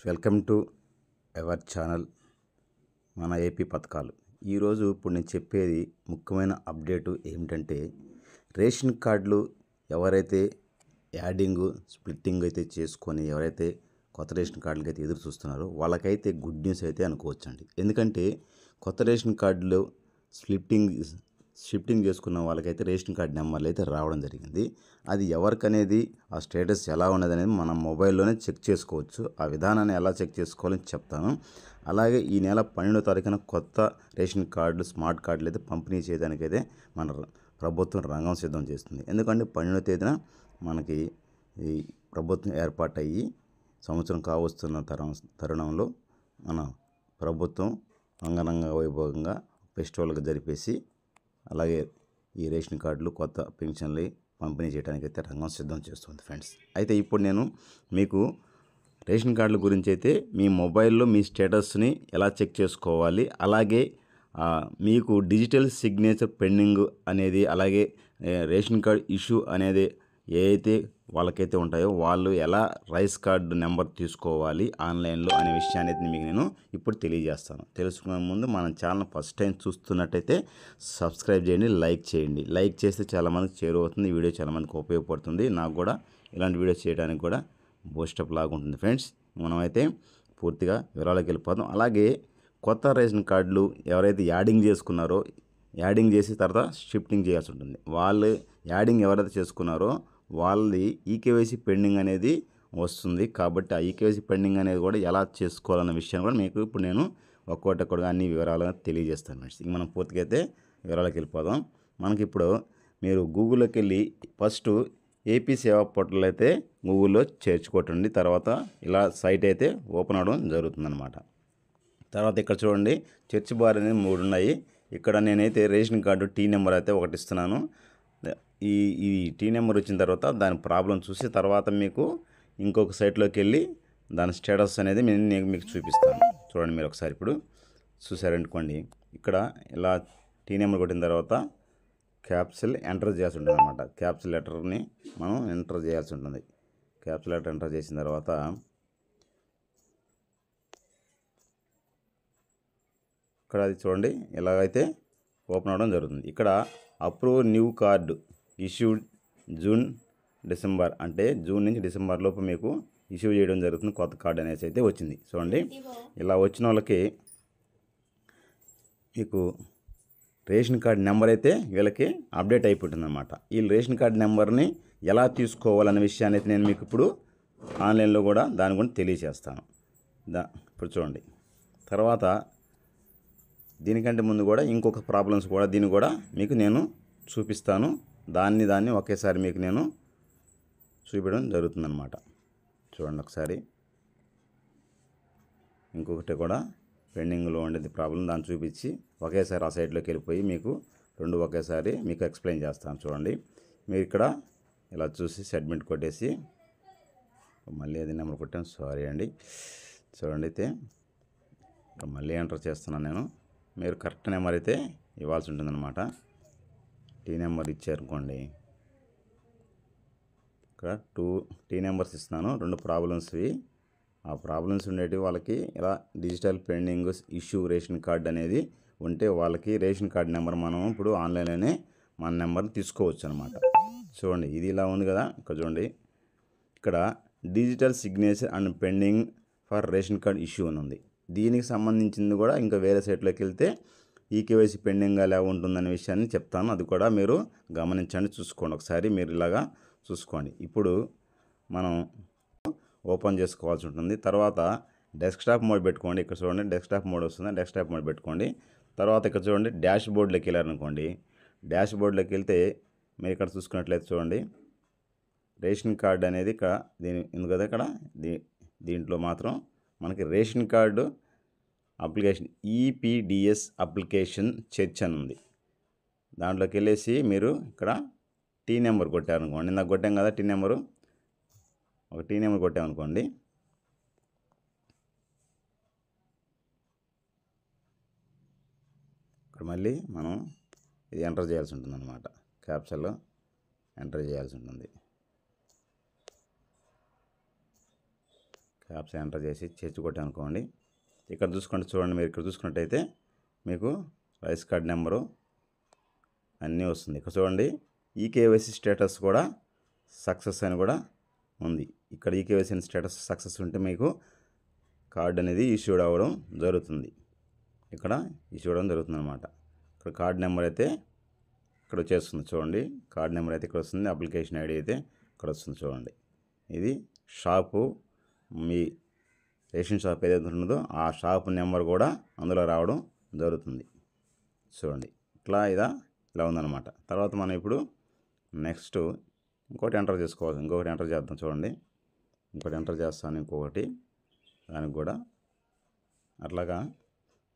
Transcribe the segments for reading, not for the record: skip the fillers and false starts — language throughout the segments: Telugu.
వెల్కమ్ టు అవర్ ఛానల్ మన ఏపీ పథకాలు. ఈరోజు ఇప్పుడు నేను చెప్పేది ముఖ్యమైన అప్డేటు ఏమిటంటే, రేషన్ కార్డులు ఎవరైతే యాడింగ్ స్ప్లిట్టింగ్ అయితే చేసుకొని ఎవరైతే కొత్త రేషన్ కార్డులకి అయితే ఎదురు చూస్తున్నారో వాళ్ళకైతే గుడ్ న్యూస్ అయితే అనుకోవచ్చండి. ఎందుకంటే కొత్త రేషన్ కార్డులు షిఫ్టింగ్ చేసుకున్న వాళ్ళకైతే రేషన్ కార్డు నెంబర్లు అయితే రావడం జరిగింది. అది ఎవరికనేది ఆ స్టేటస్ ఎలా ఉన్నదనేది మనం మొబైల్లోనే చెక్ చేసుకోవచ్చు. ఆ విధానాన్ని ఎలా చెక్ చేసుకోవాలని చెప్తాను. అలాగే ఈ నెల 12వ తారీఖున కొత్త రేషన్ కార్డులు స్మార్ట్ కార్డులు అయితే పంపిణీ చేయడానికైతే మన ప్రభుత్వం రంగం సిద్ధం చేస్తుంది. ఎందుకంటే 12వ తేదీన మనకి ఈ ప్రభుత్వం ఏర్పాటయ్యి సంవత్సరం కావస్తున్న తరుణంలో మన ప్రభుత్వం అంగరంగ వైభవంగా ఫెస్టివల్గా జరిపేసి అలాగే ఈ రేషన్ కార్డులు కొత్త పెన్షన్లు పంపిణీ చేయడానికి అయితే రంగం సిద్ధం చేస్తుంది ఫ్రెండ్స్. అయితే ఇప్పుడు నేను మీకు రేషన్ కార్డుల గురించి అయితే మీ మొబైల్లో మీ స్టేటస్ని ఎలా చెక్ చేసుకోవాలి, అలాగే మీకు డిజిటల్ సిగ్నేచర్ పెండింగ్ అనేది, అలాగే రేషన్ కార్డ్ ఇష్యూ అనేది ఏ అయితే వాళ్ళకైతే ఉంటాయో వాళ్ళు ఎలా రైస్ కార్డు నెంబర్ తీసుకోవాలి ఆన్లైన్లో అనే విషయాన్ని అయితే మీకు నేను ఇప్పుడు తెలియజేస్తాను. తెలుసుకునే ముందు మన ఛానల్ ఫస్ట్ టైం చూస్తున్నట్టయితే సబ్స్క్రైబ్ చేయండి, లైక్ చేయండి. లైక్ చేస్తే చాలామందికి చేరువవుతుంది, ఈ వీడియో చాలామందికి ఉపయోగపడుతుంది. నాకు కూడా ఇలాంటి వీడియోస్ చేయడానికి కూడా బూస్టప్ లాగా ఉంటుంది ఫ్రెండ్స్. మనమైతే పూర్తిగా వివరాలకు వెళ్ళిపోదాం. అలాగే కొత్త రేషన్ కార్డులు ఎవరైతే యాడింగ్ చేసుకున్నారో, యాడింగ్ చేసి తర్వాత షిఫ్టింగ్ చేయాల్సి ఉంటుంది. వాళ్ళు యాడింగ్ ఎవరైతే చేసుకున్నారో వాళ్ళది ఈకేవైసీ పెండింగ్ అనేది వస్తుంది. కాబట్టి ఆ ఈకేవైసీ పెండింగ్ అనేది కూడా ఎలా చేసుకోవాలన్న విషయాన్ని కూడా మీకు ఇప్పుడు నేను ఒక్కొక్కటిగా అన్ని వివరాలను తెలియజేస్తాను ఫ్రెండ్స్. ఇంక మనం పూర్తిగా అయితే వివరాలకు వెళ్ళిపోదాం. మనకి ఇప్పుడు మీరు గూగుల్లోకి వెళ్ళి ఫస్ట్ ఏపీ సేవా పోర్టల్ అయితే గూగుల్లో చేర్చుకోవటండి. తర్వాత ఇలా సైట్ అయితే ఓపెన్ అవ్వడం జరుగుతుందన్నమాట. తర్వాత ఇక్కడ చూడండి, సెర్చ్ బార్ అనేది 3 ఉన్నాయి. ఇక్కడ నేనైతే రేషన్ కార్డు టీ నెంబర్ అయితే ఒకటి ఇస్తున్నాను. ఈ టీ నెంబర్ వచ్చిన తర్వాత దాని ప్రాబ్లం చూసి తర్వాత మీకు ఇంకొక సైట్లోకి వెళ్ళి దాని స్టేటస్ అనేది నేను మీకు చూపిస్తాను. చూడండి, మీరు ఒకసారి ఇప్పుడు చూసారనుకోండి, ఇక్కడ ఇలా టీ నెంబర్ కొట్టిన తర్వాత క్యాప్సిల్ ఎంటర్ చేయాల్సి ఉంటుంది అనమాట. క్యాప్సిల్ లెటర్ని మనం ఎంటర్ చేయాల్సి ఉంటుంది. క్యాప్సిల్ లెటర్ ఎంటర్ చేసిన తర్వాత ఇక్కడ అది చూడండి ఇలాగైతే ఓపెన్ అవ్వడం జరుగుతుంది. ఇక్కడ approve new card issued June December, అంటే జూన్ నుంచి డిసెంబర్ లోపు మీకు ఇష్యూ చేయడం జరుగుతుంది. కొత్త కార్డు అనేసి అయితే వచ్చింది. చూడండి, ఇలా వచ్చిన వాళ్ళకి మీకు రేషన్ కార్డు నెంబర్ అయితే వీళ్ళకి అప్డేట్ అయిపోతుంది అనమాట. ఈ రేషన్ కార్డు నెంబర్ని ఎలా తీసుకోవాలనే విషయాన్ని అయితే నేను మీకు ఇప్పుడు ఆన్లైన్లో కూడా దాని గురించి తెలియజేస్తాను. ఇప్పుడు చూడండి, తర్వాత దీనికంటే ముందు కూడా ఇంకొక ప్రాబ్లమ్స్ కూడా దీన్ని కూడా మీకు నేను చూపిస్తాను. దాన్ని ఒకేసారి మీకు నేను చూపించడం జరుగుతుందన్నమాట. చూడండి ఒకసారి, ఇంకొకటి కూడా పెండింగ్లో ఉండేది ప్రాబ్లం, దాన్ని చూపించి ఒకేసారి ఆ సైడ్లోకి వెళ్ళిపోయి మీకు రెండు ఒకేసారి మీకు ఎక్స్ప్లెయిన్ చేస్తాను. చూడండి, మీరు ఇక్కడ ఇలా చూసి సబ్మిట్ కొట్టేసి మళ్ళీ అది నెంబర్ కొట్టాను, సారీ అండి. చూడండి, అయితే మళ్ళీ ఎంటర్ చేస్తున్నాను నేను. మీరు కరెక్ట్ నెంబర్ అయితే ఇవ్వాల్సి ఉంటుందన్నమాట. టీ నెంబర్ ఇచ్చారనుకోండి, ఇక్కడ 2 టీ నెంబర్స్ ఇస్తున్నాను, 2 ప్రాబ్లమ్స్వి. ఆ ప్రాబ్లమ్స్ ఉండేవి వాళ్ళకి ఇలా digital pending issue ration card అనేది ఉంటే వాళ్ళకి రేషన్ కార్డు నెంబర్ మనం ఇప్పుడు ఆన్లైన్లోనే మన నెంబర్ని తీసుకోవచ్చు అనమాట. చూడండి, ఇది ఇలా ఉంది కదా. ఇక్కడ చూడండి, ఇక్కడ digital signature and pending for ration card issue అని ఉంది. దీనికి సంబంధించింది కూడా ఇంకా వేరే సైట్లోకి వెళ్తే ఈకేవైసీ పెండింగ్ ఎలా ఉంటుందనే విషయాన్ని చెప్తాను. అది కూడా మీరు గమనించండి, చూసుకోండి ఒకసారి. మీరు ఇలాగా చూసుకోండి. ఇప్పుడు మనం ఓపెన్ చేసుకోవాల్సి ఉంటుంది. తర్వాత డెస్క్టాప్ మోడ్ పెట్టుకోండి. ఇక్కడ చూడండి డెస్క్టాప్ మోడ్ వస్తుంది, డెస్క్టాప్ మోడ్ పెట్టుకోండి. తర్వాత ఇక్కడ చూడండి డాష్ బోర్డ్లోకి వెళ్ళారనుకోండి. డాష్ బోర్డ్లోకి వెళ్తే మీరు ఇక్కడ చూసుకున్నట్లయితే చూడండి, రేషన్ కార్డు అనేది ఇక్కడ ఉంది కదా. ఇక్కడ దీంట్లో మాత్రం మనకి ration card application EPDS application church అని ఉంది. దాంట్లోకి వెళ్ళేసి మీరు ఇక్కడ టీ నెంబర్ కొట్టారనుకోండి, ఇందాక కొట్టాం కదా టీ నెంబరు, ఒక టీ నెంబర్ కొట్టామనుకోండి, ఇక్కడ మళ్ళీ మనం ఇది ఎంటర్ చేయాల్సి ఉంటుంది అన్నమాట. క్యాప్చర్లో ఎంటర్ చేయాల్సి ఉంటుంది. క్యాప్చా ఎంటర్ చేసి చేర్చి కొట్టామనుకోండి, ఇక్కడ చూసుకోండి, చూడండి, మీరు ఇక్కడ చూసుకున్నట్టయితే మీకు రైస్ కార్డ్ నెంబరు అన్నీ వస్తుంది. ఇక్కడ చూడండి, ఈకేవైసీ స్టేటస్ కూడా సక్సెస్ అని కూడా ఉంది. ఇక్కడ ఈకేవైసీ స్టేటస్ సక్సెస్ ఉంటే మీకు కార్డు అనేది ఇష్యూడ్ అవ్వడం జరుగుతుంది. ఇక్కడ ఇష్యూ అవ్వడం జరుగుతుంది అనమాట. ఇక్కడ కార్డ్ నెంబర్ అయితే ఇక్కడ వచ్చేస్తుంది చూడండి. కార్డ్ నెంబర్ అయితే ఇక్కడ వస్తుంది. అప్లికేషన్ ఐడి అయితే ఇక్కడ వస్తుంది చూడండి. ఇది షాపు, మీ రేషన్ షాప్ ఏదైతే ఉంటుందో ఆ షాప్ నెంబర్ కూడా అందులో రావడం జరుగుతుంది చూడండి. ఇలా ఉందన్నమాట. తర్వాత మనం ఇప్పుడు నెక్స్ట్ ఇంకోటి ఎంటర్ చేసుకోవాలి. ఇంకొకటి ఎంటర్ చేద్దాం చూడండి. ఇంకోటి ఎంటర్ చేస్తాను, ఇంకొకటి దానికి కూడా అట్లాగా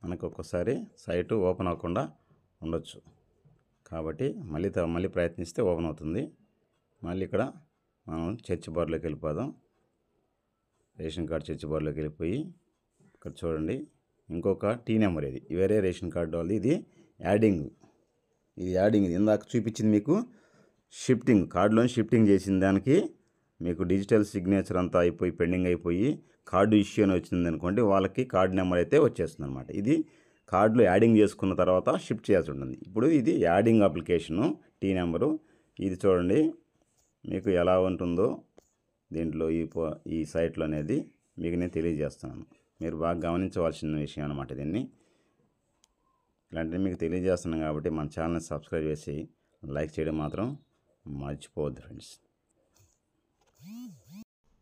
మనకు ఒక్కోసారి సైటు ఓపెన్ అవ్వకుండా ఉండొచ్చు. కాబట్టి మళ్ళీ ప్రయత్నిస్తే ఓపెన్ అవుతుంది. మళ్ళీ ఇక్కడ మనం సెర్చ్ బార్లోకి వెళ్ళిపోదాం. రేషన్ కార్డ్ సెర్చ్ బార్లోకి వెళ్ళిపోయి ఇక్కడ చూడండి, ఇంకొక టీ నెంబర్, ఇది వేరే రేషన్ కార్డు వాళ్ళది, ఇది యాడింగ్. ఇది ఇందాక చూపించింది మీకు షిఫ్టింగ్, కార్డులోని షిఫ్టింగ్ చేసిన దానికి మీకు డిజిటల్ సిగ్నేచర్ అంతా అయిపోయి పెండింగ్ అయిపోయి కార్డు ఇష్యూ అని వచ్చింది అనుకోండి, వాళ్ళకి కార్డు నెంబర్ అయితే వచ్చేస్తుంది అనమాట. ఇది కార్డులో యాడింగ్ చేసుకున్న తర్వాత షిఫ్ట్ చేయాల్సి ఉంటుంది. ఇప్పుడు ఇది యాడింగ్ అప్లికేషను, టీ నెంబరు. ఇది చూడండి మీకు ఎలా ఉంటుందో దీంట్లో ఈ సైట్లో అనేది మీకు నేను తెలియజేస్తున్నాను. మీరు బాగా గమనించవలసిన విషయం అనమాట. దీన్ని ఇలాంటివి మీకు తెలియజేస్తున్నాను కాబట్టి మన ఛానల్ని సబ్స్క్రైబ్ చేసి లైక్ చేయడం మాత్రం మర్చిపోవద్దు ఫ్రెండ్స్.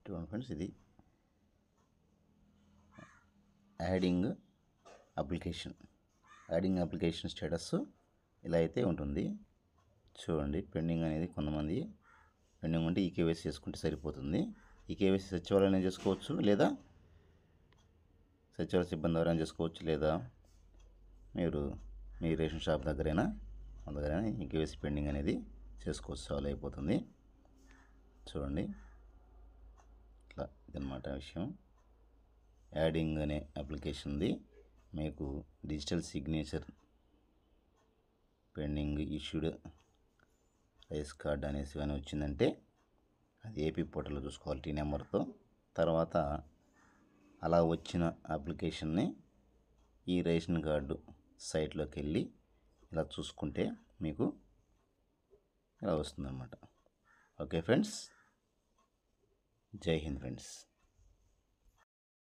చూడండి ఫ్రెండ్స్, ఇది యాడింగ్ అప్లికేషన్ స్టేటస్ ఇలా అయితే ఉంటుంది చూడండి. పెండింగ్ అనేది కొంతమంది పెండింగ్ ఉంటే ఈకేవైసీ చేసుకుంటే సరిపోతుంది. ఈకేవైసీ సచివాలయం చేసుకోవచ్చు, లేదా సచివాలయ సిబ్బంది ద్వారా చేసుకోవచ్చు, లేదా మీరు మీ రేషన్ షాప్ దగ్గరైనా ఈకేవైసీ పెండింగ్ అనేది చేసుకోవచ్చు, సాల్వ్ అయిపోతుంది చూడండి. ఇట్లా ఇదన్నమాట విషయం. యాడింగ్ అనే అప్లికేషన్ది మీకు digital signature pending issued rice card అనేసి అని వచ్చిందంటే అది ఏపీ పోర్టల్లో చూసుకోవాలి టీ నెంబర్తో. తర్వాత అలా వచ్చిన అప్లికేషన్ని ఈ రేషన్ కార్డు సైట్లోకి వెళ్ళి ఇలా చూసుకుంటే మీకు ఇలా వస్తుందన్నమాట. ఓకే ఫ్రెండ్స్, జై హింద్ ఫ్రెండ్స్.